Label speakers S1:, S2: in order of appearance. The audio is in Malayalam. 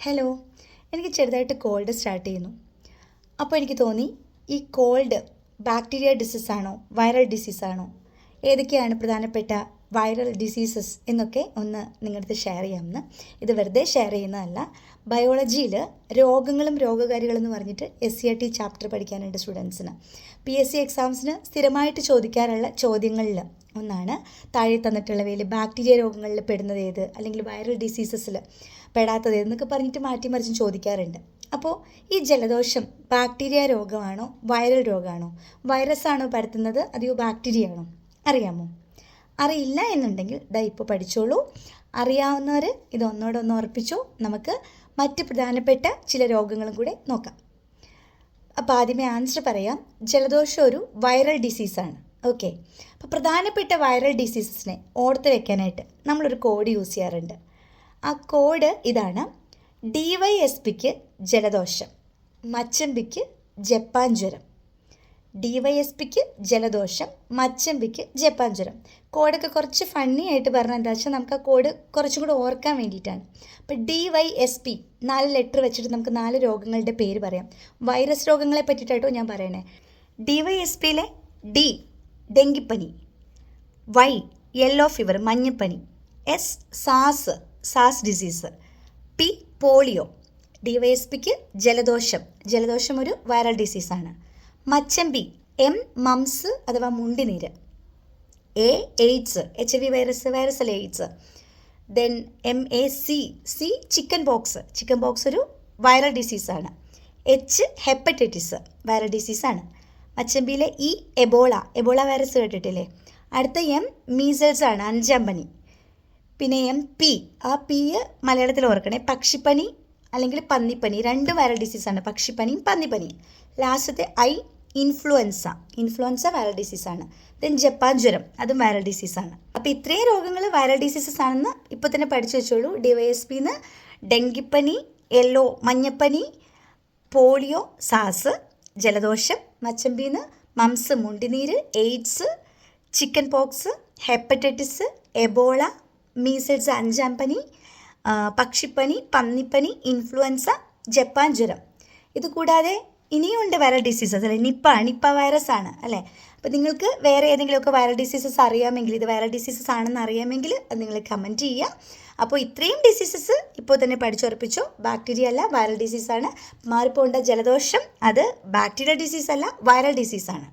S1: ഹലോ, എനിക്ക് ചെറുതായിട്ട് കോൾഡ് സ്റ്റാർട്ട് ചെയ്യുന്നു. അപ്പോൾ എനിക്ക് തോന്നി ഈ കോൾഡ് ബാക്ടീരിയ ഡിസീസാണോ വൈറൽ ഡിസീസാണോ, ഏതൊക്കെയാണ് പ്രധാനപ്പെട്ട വൈറൽ ഡിസീസസ് എന്നൊക്കെ ഒന്ന് നിങ്ങളുടെ അടുത്ത് ഷെയർ ചെയ്യാമെന്ന്. ഇത് വെറുതെ ഷെയർ ചെയ്യുന്നതല്ല, ബയോളജിയിൽ രോഗങ്ങളും രോഗകാരികളെന്ന് പറഞ്ഞിട്ട് SCRT ചാപ്റ്റർ പഠിക്കാനുണ്ട് സ്റ്റുഡൻസിന്. PSC എക്സാംസിന് സ്ഥിരമായിട്ട് ചോദിക്കാറുള്ള ചോദ്യങ്ങളിൽ ഒന്നാണ് താഴെ തന്നിട്ടുള്ളവയിൽ ബാക്ടീരിയ രോഗങ്ങളിൽ പെടുന്നത് ഏത്, അല്ലെങ്കിൽ വൈറൽ ഡിസീസസിൽ പെടാത്തത് എന്നൊക്കെ പറഞ്ഞിട്ട് മാറ്റിമറിച്ചും ചോദിക്കാറുണ്ട്. അപ്പോൾ ഈ ജലദോഷം ബാക്ടീരിയ രോഗമാണോ വൈറൽ രോഗമാണോ, വൈറസ് ആണോ പരത്തുന്നത് അതെയോ ബാക്ടീരിയ ആണോ, അറിയാമോ? അറിയില്ല എന്നുണ്ടെങ്കിൽ ഇപ്പോൾ പഠിച്ചോളൂ. അറിയാവുന്നവർ ഇതൊന്നോടൊന്ന് ഉറപ്പിച്ചു. നമുക്ക് മറ്റ് പ്രധാനപ്പെട്ട ചില രോഗങ്ങളും കൂടെ നോക്കാം. അപ്പോൾ ആദ്യമേ ആൻസർ പറയാം. ജലദോഷം ഒരു വൈറൽ ഡിസീസാണ്. ഓക്കെ, അപ്പോൾ പ്രധാനപ്പെട്ട വൈറൽ ഡിസീസസിനെ ഓർത്ത് വെക്കാനായിട്ട് നമ്മളൊരു കോഡ് യൂസ് ചെയ്യാറുണ്ട്. ആ കോഡ് ഇതാണ്: DYSPക്ക് ജലദോഷം, മച്ചമ്പിക്ക് ജപ്പാൻ ജ്വരം. DYSPക്ക് ജലദോഷം, മച്ചമ്പിക്ക് ജപ്പാൻ ജ്വരം. കോഡൊക്കെ കുറച്ച് ഫണ്ണി ആയിട്ട് പറഞ്ഞാൽ എന്താ വെച്ചാൽ നമുക്ക് ആ കോഡ് കുറച്ചും കൂടെ ഓർക്കാൻ വേണ്ടിയിട്ടാണ്. അപ്പോൾ DYSP 4 ലെറ്റർ വെച്ചിട്ട് നമുക്ക് 4 രോഗങ്ങളുടെ പേര് പറയാം. വൈറസ് രോഗങ്ങളെ പറ്റിയിട്ടാട്ടോ ഞാൻ പറയണേ. DYSPയിലെ D ഡെങ്കിപ്പനി, Y യെല്ലോ ഫീവർ മഞ്ഞപ്പനി, S സാസ് ഡിസീസ്, P പോളിയോ. DYSPക്ക് ജലദോഷം, ജലദോഷം ഒരു വൈറൽ ഡിസീസാണ്. മച്ചമ്പി M മംസ് അഥവാ മുണ്ടിനീര്, A എയ്ഡ്സ് HIV വൈറസ് അല്ല AIDS. Then MAC chicken pox ഒരു വൈറൽ ഡിസീസാണ്. H ഹെപ്പറ്റൈറ്റിസ് വൈറൽ ഡിസീസാണ്. മച്ചമ്പിയിലെ E എബോള വൈറസ് കേട്ടിട്ടില്ലേ? അടുത്ത M മീസൽസ് ആണ്, 5ാം പനി. പിന്നെ MP, ആ P മലയാളത്തിൽ ഓർക്കണേ, പക്ഷിപ്പനി അല്ലെങ്കിൽ പന്നിപ്പനി, 2 വൈറൽ ഡിസീസാണ്, പക്ഷിപ്പനിയും പന്നിപ്പനിയും. ലാസ്റ്റത്തെ I ഇൻഫ്ലുവൻസ വൈറൽ ഡിസീസാണ്. ദെൻ ജപ്പാൻ ജ്വരം, അതും വൈറൽ ഡിസീസാണ്. അപ്പോൾ ഇത്രയും രോഗങ്ങൾ വൈറൽ ഡിസീസസ് ആണെന്ന് ഇപ്പോൾ തന്നെ പഠിച്ചു വെച്ചോളൂ. DYSPന്ന് ഡെങ്കിപ്പനി, യെല്ലോ മഞ്ഞപ്പനി, പോളിയോ സാസ്, ജലദോഷം, മച്ചമ്പിന്ന് മംസ് മുണ്ടിനീര്, AIDS, chicken pox, hepatitis, Ebola, measles 5ാം പനി, പക്ഷിപ്പനി, പന്നിപ്പനി, ഇൻഫ്ലുവൻസ, ജപ്പാൻ ജ്വരം. ഇതുകൂടാതെ ഇനിയുണ്ട് വൈറൽ ഡിസീസസ് അല്ലേ, നിപ്പ വൈറസ് ആണ് അല്ലേ. അപ്പോൾ നിങ്ങൾക്ക് വേറെ ഏതെങ്കിലുമൊക്കെ വൈറൽ ഡിസീസസ് അറിയാമെങ്കിൽ, ഇത് വൈറൽ ഡിസീസസ് ആണെന്ന് അറിയാമെങ്കിൽ അത് നിങ്ങൾ കമൻറ്റ് ചെയ്യുക. അപ്പോൾ ഇത്രയും ഡിസീസസ് ഇപ്പോൾ തന്നെ പഠിച്ചുറപ്പിച്ചോ. ബാക്ടീരിയ അല്ല, വൈറൽ ഡിസീസാണ്. മാറിപ്പോണ്ട ജലദോഷം അത് ബാക്ടീരിയ ഡിസീസ് അല്ല, വൈറൽ ഡിസീസാണ്.